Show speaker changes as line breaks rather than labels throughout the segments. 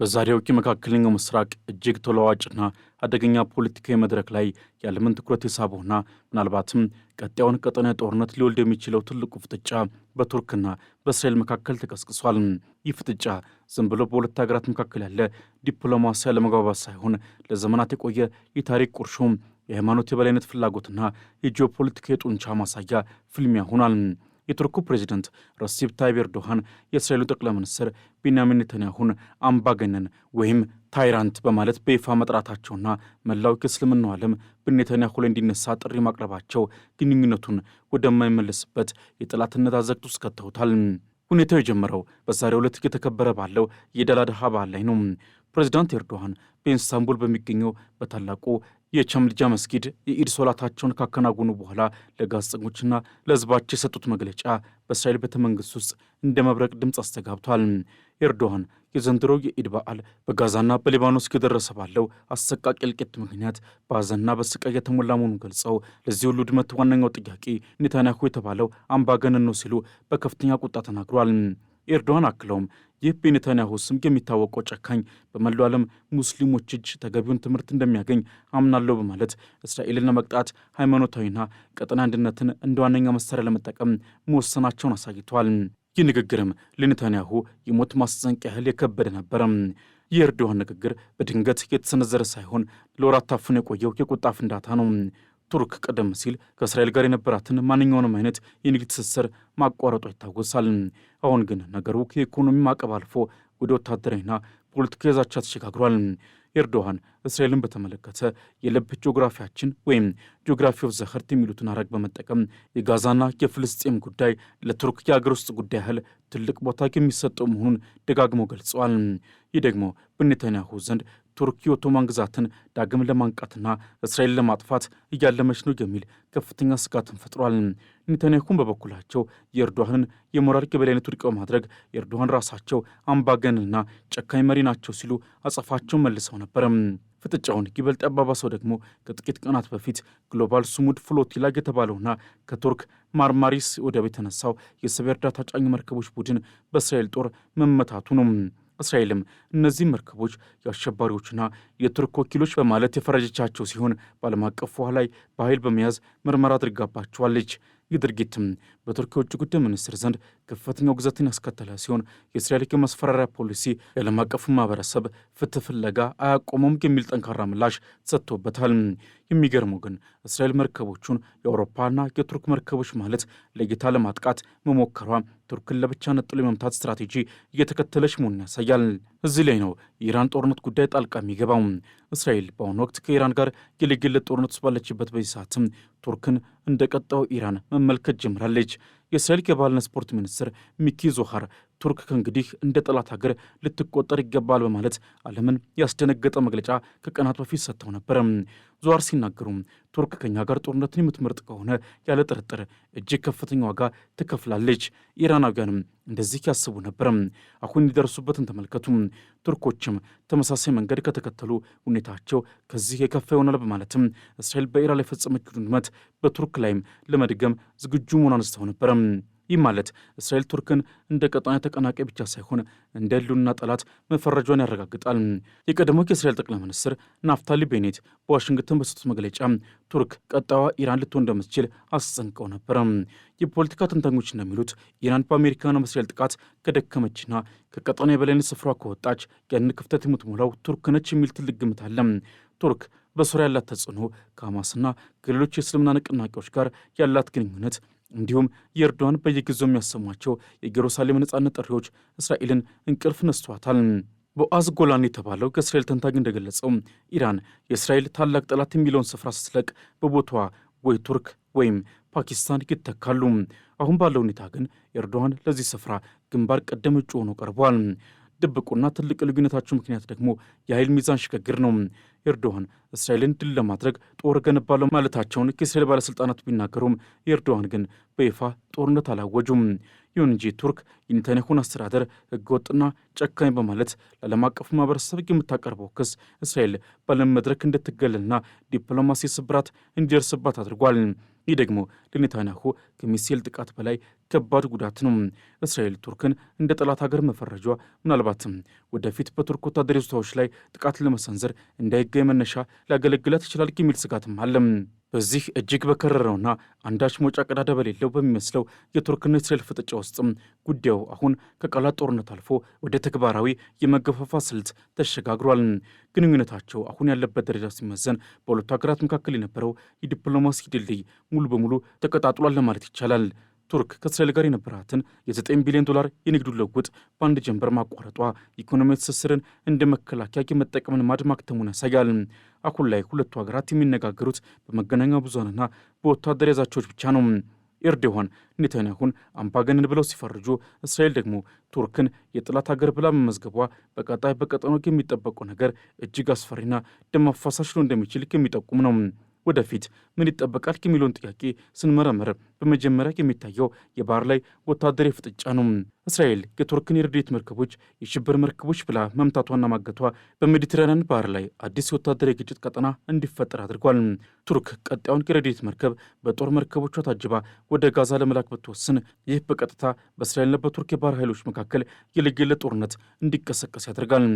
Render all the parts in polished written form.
በዛሬው የመካከለኛው ምስራቅ እጅግ ተለዋዋጭና አደገኛ ፖለቲካዊ መድረክ ላይ የዓለምን ትኩረት የሳበውና ምናልባትም ቀጣዩን ቀጠናዊ ጦርነት ሊወልድ የሚችለው ትልቁ ፍጥጫ በቱርክና በእስራኤል መካከል ተቀስቅሷል። ይህ ፍጥጫ ዝም ብሎ በሁለት ሀገራት መካከል ያለ ዲፕሎማሲያዊ አለመግባባት ሳይሆን ለዘመናት የቆየ የታሪክ ቁርሾ፣ የሃይማኖት የበላይነት ፍላጎትና የጂኦፖለቲካዊ ጡንቻ ማሳያ ፍልሚያ ሆኗል። የቱርኩ ፕሬዚደንት ረሲፕ ታይብ ኤርዶሃን የእስራኤሉ ጠቅላይ ሚኒስትር ቤንያሚን ኔታንያሁን አምባገነን ወይም ታይራንት በማለት በይፋ መጥራታቸውና መላው የእስልምናው ዓለም በኔታንያሁ ላይ እንዲነሳ ጥሪ ማቅረባቸው ግንኙነቱን ወደማይመለስበት የጠላትነት አዘቅት ውስጥ ከተውታል። ሁኔታው የጀመረው በዛሬው ዕለት እየተከበረ ባለው የኢድ አል አድሃ በዓል ላይ ነው። ፕሬዚዳንት ኤርዶሃን በኢስታንቡል በሚገኘው በታላቁ የቻምልጃ መስጊድ የኢድ ሶላታቸውን ካከናወኑ በኋላ ለጋዜጠኞችና ለሕዝባቸው የሰጡት መግለጫ በእስራኤል ቤተ መንግሥት ውስጥ እንደ መብረቅ ድምፅ አስተጋብቷል። ኤርዶሃን የዘንድሮው የኢድ በዓል በጋዛና በሊባኖስ የደረሰ ባለው አሰቃቂ እልቂት ምክንያት በሐዘንና በስቃይ የተሞላ መሆኑን ገልጸው ለዚህ ሁሉ ውድመት ዋነኛው ጥያቄ ኔታንያሁ የተባለው አምባገነን ነው ሲሉ በከፍተኛ ቁጣ ተናግሯል። ኤርዶሃን አክለውም ይህ በኔታንያሁ ስም የሚታወቀው ጨካኝ በመላው ዓለም ሙስሊሞች እጅ ተገቢውን ትምህርት እንደሚያገኝ አምናለሁ በማለት እስራኤልን ለመቅጣት ሃይማኖታዊና ቀጠና አንድነትን እንደ ዋነኛ መሳሪያ ለመጠቀም መወሰናቸውን አሳይተዋል። ይህ ንግግርም ለኔታንያሁ የሞት ማስጠንቀቂያ ያህል የከበደ ነበረ። የኤርዶሃን ንግግር በድንገት የተሰነዘረ ሳይሆን ለወራት ታፍኖ የቆየው የቁጣ ፍንዳታ ነው። ቱርክ ቀደም ሲል ከእስራኤል ጋር የነበራትን ማንኛውንም አይነት የንግድ ትስስር ማቋረጧ ይታወሳል። አሁን ግን ነገሩ ከኢኮኖሚ ማዕቀብ አልፎ ወደ ወታደራዊና ፖለቲካዊ ዛቻ ተሸጋግሯል። ኤርዶሃን እስራኤልን በተመለከተ የልብ ጂኦግራፊያችን ወይም ጂኦግራፊ ኦፍ ዘ ሀርት የሚሉትን ሐረግ በመጠቀም የጋዛና የፍልስጤም ጉዳይ ለቱርክ የአገር ውስጥ ጉዳይ ያህል ትልቅ ቦታ የሚሰጠው መሆኑን ደጋግመው ገልጸዋል። ይህ ደግሞ በኔታንያሁ ዘንድ ቱርክ የኦቶማን ግዛትን ዳግም ለማንቃትና እስራኤልን ለማጥፋት እያለመች ነው የሚል ከፍተኛ ስጋትን ፈጥሯል። ኔታንያሁን በበኩላቸው የኤርዶሃንን የሞራል የበላይነት ውድቅ በማድረግ ኤርዶሃን ራሳቸው አምባገነንና ጨካኝ መሪ ናቸው ሲሉ አጸፋቸውን መልሰው ነበር። ፍጥጫውን ይበልጥ ያባባሰው ደግሞ ከጥቂት ቀናት በፊት ግሎባል ስሙድ ፍሎቲላ የተባለውና ከቱርክ ማርማሪስ ወደብ የተነሳው የሰብዓዊ እርዳታ ጫኝ መርከቦች ቡድን በእስራኤል ጦር መመታቱ ነው። እስራኤልም እነዚህ መርከቦች የአሸባሪዎችና የቱርክ ወኪሎች በማለት የፈረጀቻቸው ሲሆን በዓለም አቀፍ ውሃ ላይ በኃይል በመያዝ ምርመራ አድርጋባቸዋለች። ይህ ድርጊትም በቱርክ የውጭ ጉዳይ ሚኒስትር ዘንድ ከፍተኛ ውግዘትን ያስከተለ ሲሆን የእስራኤል የማስፈራሪያ ፖሊሲ የዓለም አቀፉ ማህበረሰብ ፍትህ ፍለጋ አያቆመውም የሚል ጠንካራ ምላሽ ሰጥቶበታል። የሚገርመው ግን እስራኤል መርከቦቹን የአውሮፓና የቱርክ መርከቦች ማለት ለጌታ ለማጥቃት መሞከሯ ቱርክን ለብቻ ነጥሎ የመምታት ስትራቴጂ እየተከተለች መሆኑን ያሳያል። እዚህ ላይ ነው የኢራን ጦርነት ጉዳይ ጣልቃ የሚገባው። እስራኤል በአሁኑ ወቅት ከኢራን ጋር የለየለት ጦርነት ውስጥ ባለችበት በዚህ ሰዓትም ቱርክን እንደ ቀጣዩ ኢራን መመልከት ጀምራለች። የእስራኤል የባህልና ስፖርት ሚኒስትር ሚኪ ዞሃር ቱርክ ከእንግዲህ እንደ ጠላት ሀገር ልትቆጠር ይገባል በማለት ዓለምን ያስደነገጠ መግለጫ ከቀናት በፊት ሰጥተው ነበር። ዞሃር ሲናገሩ ቱርክ ከኛ ጋር ጦርነትን የምትመርጥ ከሆነ ያለ ጥርጥር እጅግ ከፍተኛ ዋጋ ትከፍላለች። ኢራናውያንም እንደዚህ ያስቡ ነበር። አሁን የደረሱበትን ተመልከቱ። ቱርኮችም ተመሳሳይ መንገድ ከተከተሉ ሁኔታቸው ከዚህ የከፋ ይሆናል በማለትም እስራኤል በኢራን ላይ የፈጸመችውን ውድመት በቱርክ ላይም ለመድገም ዝግጁ መሆኗን አንስተው ነበር። ይህ ማለት እስራኤል ቱርክን እንደ ቀጣና ተቀናቃይ ብቻ ሳይሆን እንደ ሕልውና ጠላት መፈረጇን ያረጋግጣል። የቀድሞው የእስራኤል ጠቅላይ ሚኒስትር ናፍታሊ ቤኔት በዋሽንግተን በሰጡት መግለጫ ቱርክ ቀጣዩዋ ኢራን ልትሆን እንደምትችል አስጠንቀው ነበር። የፖለቲካ ተንታኞች እንደሚሉት ኢራን በአሜሪካና በእስራኤል ጥቃት ከደከመችና ከቀጣና የበላይነት ስፍራ ከወጣች ያንን ክፍተት የምትሞላው ቱርክ ነች የሚል ትልቅ ግምት አለ። ቱርክ በሶሪያ ያላት ተጽዕኖ ከሐማስና ከሌሎች የእስልምና ንቅናቄዎች ጋር ያላት ግንኙነት እንዲሁም የኤርዶሃን በየጊዜው የሚያሰሟቸው የኢየሩሳሌም ነጻነት ጥሪዎች እስራኤልን እንቅልፍ ነስቷታል። ቦአዝ ጎላን የተባለው ከእስራኤል ተንታኝ እንደገለጸው ኢራን የእስራኤል ታላቅ ጠላት የሚለውን ስፍራ ስትለቅ በቦታዋ ወይ ቱርክ ወይም ፓኪስታን ይተካሉ። አሁን ባለው ሁኔታ ግን ኤርዶሃን ለዚህ ስፍራ ግንባር ቀደም እጩ ሆኖ ቀርቧል። ድብቁና ትልቅ ልዩነታቸው ምክንያት ደግሞ የኃይል ሚዛን ሽግግር ነው። ኤርዶሃን እስራኤልን ድል ለማድረግ ጦር ገነባለሁ ማለታቸውን ከእስራኤል ባለሥልጣናት ቢናገሩም ኤርዶሃን ግን በይፋ ጦርነት አላወጁም። ይሁን እንጂ ቱርክ የኔታንያሁን አስተዳደር ሕገወጥና ጨካኝ በማለት ለዓለም አቀፉ ማህበረሰብ የምታቀርበው ክስ እስራኤል በዓለም መድረክ እንድትገለልና ዲፕሎማሲ ስብራት እንዲደርስባት አድርጓል። ይህ ደግሞ ለኔታንያሁ ከሚሳኤል ጥቃት በላይ ከባድ ጉዳት ነው። እስራኤል ቱርክን እንደ ጠላት ሀገር መፈረጇ ምናልባትም ወደፊት በቱርክ ወታደራዊ ይዞታዎች ላይ ጥቃት ለመሰንዘር እንዳይገኝ መነሻ ሊያገለግላት ይችላል የሚል ስጋትም አለ። በዚህ እጅግ በከረረውና አንዳች መውጫ ቀዳዳ በሌለው በሚመስለው የቱርክና እስራኤል ፍጥጫ ውስጥም ጉዳዩ አሁን ከቃላት ጦርነት አልፎ ወደ ተግባራዊ የመገፋፋ ስልት ተሸጋግሯል። ግንኙነታቸው አሁን ያለበት ደረጃ ሲመዘን በሁለቱ ሀገራት መካከል የነበረው የዲፕሎማሲ ድልድይ ሙሉ በሙሉ ተቀጣጥሏል ለማለት ይቻላል። ቱርክ ከእስራኤል ጋር የነበራትን የ9 ቢሊዮን ዶላር የንግዱ ልውውጥ በአንድ ጀንበር ማቋረጧ ኢኮኖሚ ትስስርን እንደ መከላከያ የመጠቀምን ልማድ ማክተሙን ያሳያል። አሁን ላይ ሁለቱ ሀገራት የሚነጋገሩት በመገናኛ ብዙሃንና በወታደራዊ ዛቻዎች ብቻ ነው። ኤርዶዋን ኔታንያሁን አምባገነን ብለው ሲፈርጁ፣ እስራኤል ደግሞ ቱርክን የጠላት ሀገር ብላ መመዝገቧ በቀጣይ በቀጠናው የሚጠበቀው ነገር እጅግ አስፈሪና ደም አፋሳሽ ሊሆን እንደሚችል የሚጠቁም ነው። ወደፊት ምን ይጠበቃል የሚለውን ጥያቄ ስንመረምር በመጀመሪያ የሚታየው የባህር ላይ ወታደራዊ ፍጥጫ ነው። እስራኤል የቱርክን የረድኤት መርከቦች የሽብር መርከቦች ብላ መምታቷና ማገቷ በሜዲትራንያን ባህር ላይ አዲስ የወታደራዊ ግጭት ቀጠና እንዲፈጠር አድርጓል። ቱርክ ቀጣዩን የረድኤት መርከብ በጦር መርከቦቿ ታጅባ ወደ ጋዛ ለመላክ ብትወስን ይህ በቀጥታ በእስራኤልና በቱርክ የባህር ኃይሎች መካከል የለየለት ጦርነት እንዲቀሰቀስ ያደርጋል።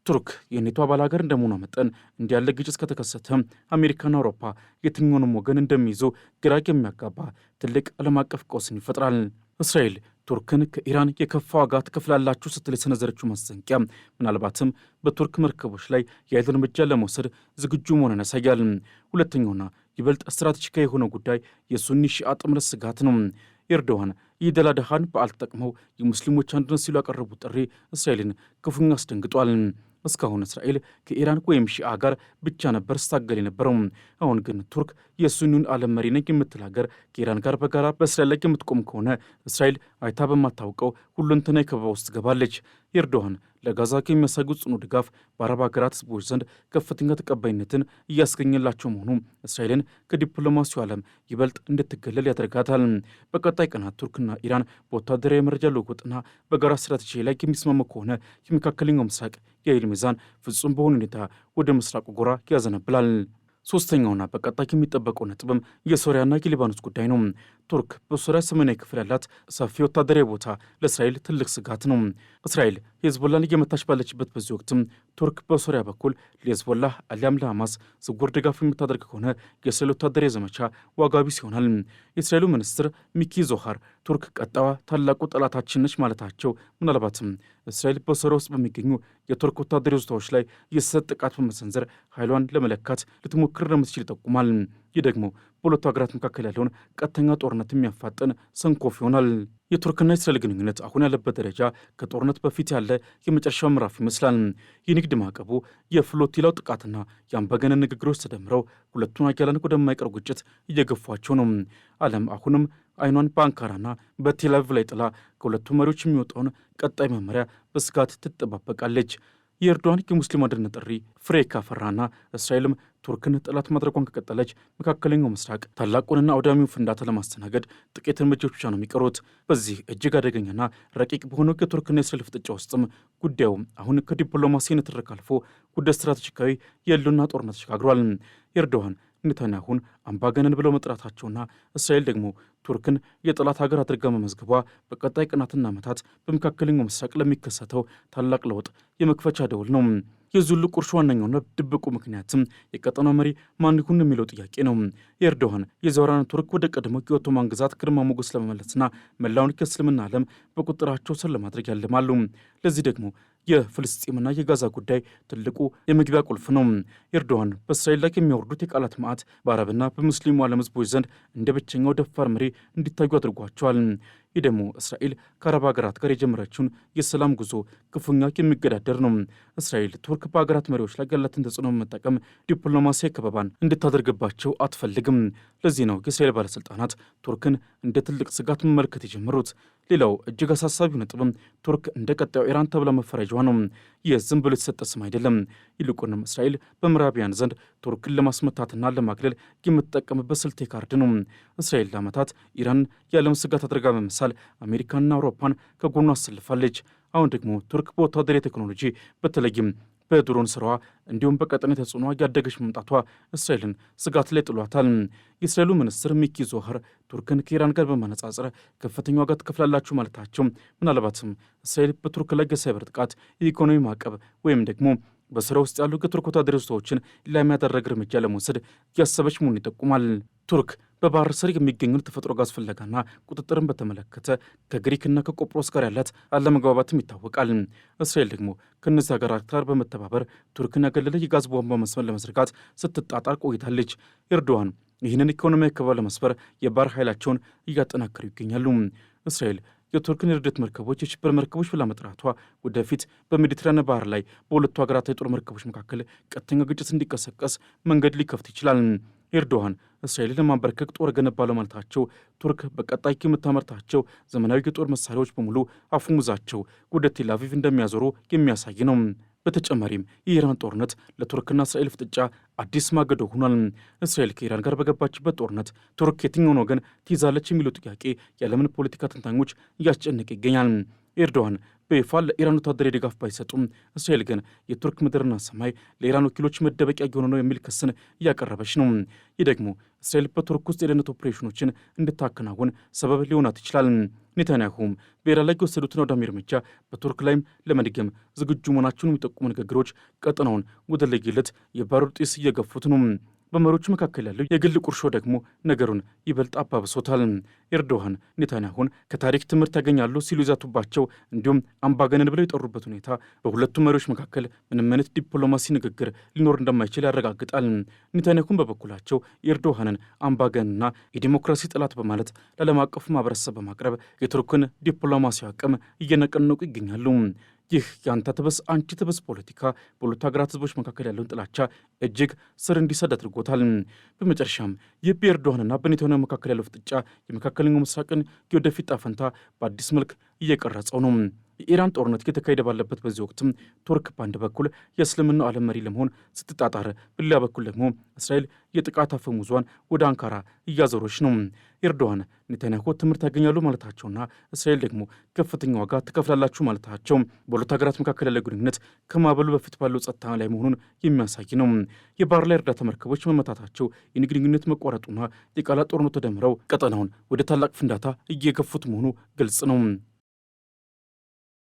ቱርክ የኔቶ አባል ሀገር እንደመሆኗ መጠን እንዲያለ ግጭት ከተከሰተ አሜሪካና አውሮፓ የትኛውንም ወገን እንደሚይዙ ግራ የሚያጋባ ትልቅ ዓለም አቀፍ ቀውስን ይፈጥራል። እስራኤል ቱርክን ከኢራን የከፋ ዋጋ ትከፍላላችሁ ስትል የሰነዘረችው ማስጠንቀቂያ ምናልባትም በቱርክ መርከቦች ላይ የኃይል እርምጃ ለመውሰድ ዝግጁ መሆኑን ያሳያል። ሁለተኛውና ይበልጥ ስትራቴጂካዊ የሆነው ጉዳይ የሱኒ ሺአ ጥምረት ስጋት ነው። ኤርዶዋን የኢድ አል አድሃን በዓል ተጠቅመው የሙስሊሞች አንድነት ሲሉ ያቀረቡት ጥሪ እስራኤልን ክፉኛ አስደንግጧል። እስካሁን እስራኤል ከኢራን ወይም ሺአ ጋር ብቻ ነበር ስታገል የነበረው። አሁን ግን ቱርክ የሱኒውን ዓለም መሪ ነኝ የምትል ሀገር ከኢራን ጋር በጋራ በእስራኤል ላይ የምትቆም ከሆነ እስራኤል አይታ በማታውቀው ሁለንተናዊ ከበባ ውስጥ ገባለች። ኤርዶዋን ለጋዛ የሚያሳዩት ጽኑ ድጋፍ በአረብ ሀገራት ህዝቦች ዘንድ ከፍተኛ ተቀባይነትን እያስገኘላቸው መሆኑ እስራኤልን ከዲፕሎማሲው ዓለም ይበልጥ እንድትገለል ያደርጋታል። በቀጣይ ቀናት ቱርክና ኢራን በወታደራዊ መረጃ ልውውጥና በጋራ ስትራቴጂ ላይ የሚስማሙ ከሆነ የመካከለኛው ምስራቅ የኃይል ሚዛን ፍጹም በሆነ ሁኔታ ወደ ምስራቁ ጎራ ያዘነብላል። ሶስተኛውና በቀጣይ የሚጠበቀው ነጥብም የሶሪያና የሊባኖስ ጉዳይ ነው። ቱርክ በሶሪያ ሰሜናዊ ክፍል ያላት ሰፊ ወታደራዊ ቦታ ለእስራኤል ትልቅ ስጋት ነው። እስራኤል ሄዝቦላን እየመታች ባለችበት በዚህ ወቅትም ቱርክ በሶሪያ በኩል ለሄዝቦላ አሊያም ለሐማስ ስውር ድጋፍ የምታደርግ ከሆነ የእስራኤል ወታደራዊ ዘመቻ ዋጋ ቢስ ይሆናል። የእስራኤሉ ሚኒስትር ሚኪ ዞሃር ቱርክ ቀጣዋ ታላቁ ጠላታችን ነች ማለታቸው ምናልባትም እስራኤል በሶሪያ ውስጥ በሚገኙ የቱርክ ወታደራዊ ይዞታዎች ላይ የሰጥ ጥቃት በመሰንዘር ኃይሏን ለመለካት ልትሞክር እንደምትችል ይጠቁማል። ይህ ደግሞ በሁለቱ ሀገራት መካከል ያለውን ቀጥተኛ ጦርነት የሚያፋጥን ሰንኮፍ ይሆናል። የቱርክና የእስራኤል ግንኙነት አሁን ያለበት ደረጃ ከጦርነት በፊት ያለ የመጨረሻው ምዕራፍ ይመስላል። የንግድ ማዕቀቡ፣ የፍሎቲላው ጥቃትና የአምባገነን ንግግሮች ተደምረው ሁለቱን ኃያላን ወደማይቀር ግጭት እየገፏቸው ነው። ዓለም አሁንም አይኗን በአንካራና በቴልአቪቭ ላይ ጥላ ከሁለቱ መሪዎች የሚወጣውን ቀጣይ መመሪያ በስጋት ትጠባበቃለች። የኤርዶዋን የሙስሊም አንድነት ጥሪ ፍሬ ካፈራና እስራኤልም ቱርክን ጠላት ማድረጓን ከቀጠለች መካከለኛው ምስራቅ ታላቁንና አውዳሚውን ፍንዳታ ለማስተናገድ ጥቂት እርምጃዎች ብቻ ነው የሚቀሩት። በዚህ እጅግ አደገኛና ረቂቅ በሆነው የቱርክና የእስራኤል ፍጥጫ ውስጥም ጉዳዩ አሁን ከዲፕሎማሲ ንትርክ አልፎ ወደ ስትራቴጂካዊ የህልውና ጦርነት ተሸጋግሯል። ኤርዶዋን ኔታንያሁን አምባገነን ብለው መጥራታቸውና እስራኤል ደግሞ ቱርክን የጠላት ሀገር አድርጋ መመዝገቧ በቀጣይ ቀናትና ዓመታት በመካከለኛው ምስራቅ ለሚከሰተው ታላቅ ለውጥ የመክፈቻ ደውል ነው። የዚህ ሁሉ ቁርሾ ዋነኛውና ድብቁ ምክንያትም የቀጠናው መሪ ማን ይሁን የሚለው ጥያቄ ነው። ኤርዶዋን የዛውራን ቱርክ ወደ ቀድሞ የኦቶማን ግዛት ግርማ ሞገስ ለመመለስና መላውን የእስልምና ዓለም በቁጥራቸው ስር ለማድረግ ያልማሉ። ለዚህ ደግሞ የፍልስጤምና የጋዛ ጉዳይ ትልቁ የመግቢያ ቁልፍ ነው። ኤርዶዋን በእስራኤል ላይ የሚያወርዱት የቃላት መዓት በአረብና በሙስሊሙ ዓለም ህዝቦች ዘንድ እንደ ብቸኛው ደፋር መሪ እንዲታዩ አድርጓቸዋል። ይህ ደግሞ እስራኤል ከአረብ ሀገራት ጋር የጀመረችውን የሰላም ጉዞ ክፉኛ የሚገዳደር ነው። እስራኤል ቱርክ በሀገራት መሪዎች ላይ ያላትን ተጽዕኖ በመጠቀም ዲፕሎማሲያዊ ከበባን እንድታደርግባቸው አትፈልግም። ለዚህ ነው የእስራኤል ባለሥልጣናት ቱርክን እንደ ትልቅ ስጋት መመልከት የጀመሩት። ሌላው እጅግ አሳሳቢው ነጥብም ቱርክ እንደ ቀጣዩ ኢራን ተብላ መፈረጇ ነው። ይህ ዝም ብሎ የተሰጠ ስም አይደለም። ይልቁንም እስራኤል በምዕራቢያን ዘንድ ቱርክን ለማስመታትና ለማግለል የምትጠቀምበት ስልቴ ካርድ ነው። እስራኤል ለዓመታት ኢራን የዓለም ስጋት አድርጋ በመሳል አሜሪካና አውሮፓን ከጎኗ አሰልፋለች። አሁን ደግሞ ቱርክ በወታደራዊ ቴክኖሎጂ በተለይም በድሮን ስራዋ እንዲሁም በቀጠና ተጽዕኖ እያደገች መምጣቷ እስራኤልን ስጋት ላይ ጥሏታል። የእስራኤሉ ሚኒስትር ሚኪ ዞኸር ቱርክን ከኢራን ጋር በማነጻጸር ከፍተኛ ዋጋ ትከፍላላችሁ ማለታቸው ምናልባትም እስራኤል በቱርክ ላይ የሳይበር ጥቃት፣ የኢኮኖሚ ማዕቀብ ወይም ደግሞ በስራ ውስጥ ያሉ የቱርክ ወታደራዊ ሰዎችን ኢላማ ያደረገ እርምጃ ለመውሰድ ያሰበች መሆኑን ይጠቁማል። ቱርክ በባህር ስር የሚገኙ ተፈጥሮ ጋዝ ፍለጋና ቁጥጥርን በተመለከተ ከግሪክና ከቆጵሮስ ጋር ያላት አለመግባባትም ይታወቃል። እስራኤል ደግሞ ከእነዚህ ሀገራት ጋር በመተባበር ቱርክን ያገለለ የጋዝ ቧንቧ መስመር ለመዘርጋት ስትጣጣር ቆይታለች። ኤርዶዋን ይህንን ኢኮኖሚያዊ ከበባ ለመስበር የባህር ኃይላቸውን እያጠናከሩ ይገኛሉ። እስራኤል የቱርክን የርደት መርከቦች የሽብር መርከቦች ብላ መጥራቷ ወደፊት በሜዲትራንያን ባህር ላይ በሁለቱ ሀገራት የጦር መርከቦች መካከል ቀጥተኛ ግጭት እንዲቀሰቀስ መንገድ ሊከፍት ይችላል። ኤርዶዋን እስራኤልን ለማንበርከክ ጦር ገነባለው ማለታቸው ቱርክ በቀጣይ የምታመርታቸው ዘመናዊ የጦር መሳሪያዎች በሙሉ አፈሙዛቸው ወደ ቴል አቪቭ እንደሚያዞሩ የሚያሳይ ነው። በተጨማሪም የኢራን ጦርነት ለቱርክና እስራኤል ፍጥጫ አዲስ ማገዶ ሆኗል። እስራኤል ከኢራን ጋር በገባችበት ጦርነት ቱርክ የትኛውን ወገን ትይዛለች የሚለው ጥያቄ የዓለምን ፖለቲካ ተንታኞች እያስጨነቀ ይገኛል። ኤርዶዋን በይፋ ለኢራን ወታደራዊ ድጋፍ ባይሰጡም እስራኤል ግን የቱርክ ምድርና ሰማይ ለኢራን ወኪሎች መደበቂያ እየሆነ ነው የሚል ክስን እያቀረበች ነው። ይህ ደግሞ እስራኤል በቱርክ ውስጥ የደህንነት ኦፕሬሽኖችን እንድታከናውን ሰበብ ሊሆናት ይችላል። ኔታንያሁም በኢራን ላይ የወሰዱትን አውዳሚ እርምጃ በቱርክ ላይም ለመድገም ዝግጁ መሆናቸውን የሚጠቁሙ ንግግሮች ቀጠናውን ወደ ለየለት የባሩድ ጢስ እየገፉት ነው። በመሪዎቹ መካከል ያለው የግል ቁርሾ ደግሞ ነገሩን ይበልጥ አባብሶታል። ኤርዶዋን ኔታንያሁን ከታሪክ ትምህርት ያገኛሉ ሲሉ ይዛቱባቸው እንዲሁም አምባገነን ብለው የጠሩበት ሁኔታ በሁለቱም መሪዎች መካከል ምንም አይነት ዲፕሎማሲ ንግግር ሊኖር እንደማይችል ያረጋግጣል። ኔታንያሁን በበኩላቸው የኤርዶዋንን አምባገነንና የዲሞክራሲ ጠላት በማለት ለዓለም አቀፉ ማህበረሰብ በማቅረብ የቱርክን ዲፕሎማሲያዊ አቅም እየነቀነቁ ይገኛሉ። ይህ የአንተ ትበስ አንቺ ትበስ ፖለቲካ በሁለቱ ሀገራት ህዝቦች መካከል ያለውን ጥላቻ እጅግ ስር እንዲሰድ አድርጎታል። በመጨረሻም ይህ በኤርዶዋንና በኔታንያሁ መካከል ያለው ፍጥጫ የመካከለኛው ምስራቅን የወደፊት ዕጣ ፈንታ በአዲስ መልክ እየቀረጸው ነው። የኢራን ጦርነት እየተካሄደ ባለበት በዚህ ወቅትም ቱርክ በአንድ በኩል የእስልምናው ዓለም መሪ ለመሆን ስትጣጣር፣ በሌላ በኩል ደግሞ እስራኤል የጥቃት አፈሙዟን ወደ አንካራ እያዞረች ነው። ኤርዶዋን ኔታንያሁ ትምህርት ያገኛሉ ማለታቸውና እስራኤል ደግሞ ከፍተኛ ዋጋ ትከፍላላችሁ ማለታቸው በሁለቱ ሀገራት መካከል ያለ ግንኙነት ከማዕበሉ በፊት ባለው ጸጥታ ላይ መሆኑን የሚያሳይ ነው። የባህር ላይ እርዳታ መርከቦች መመታታቸው፣ የንግድ ግንኙነት መቋረጡና የቃላት ጦርነቱ ተደምረው ቀጠናውን ወደ ታላቅ ፍንዳታ እየገፉት መሆኑ ግልጽ ነው።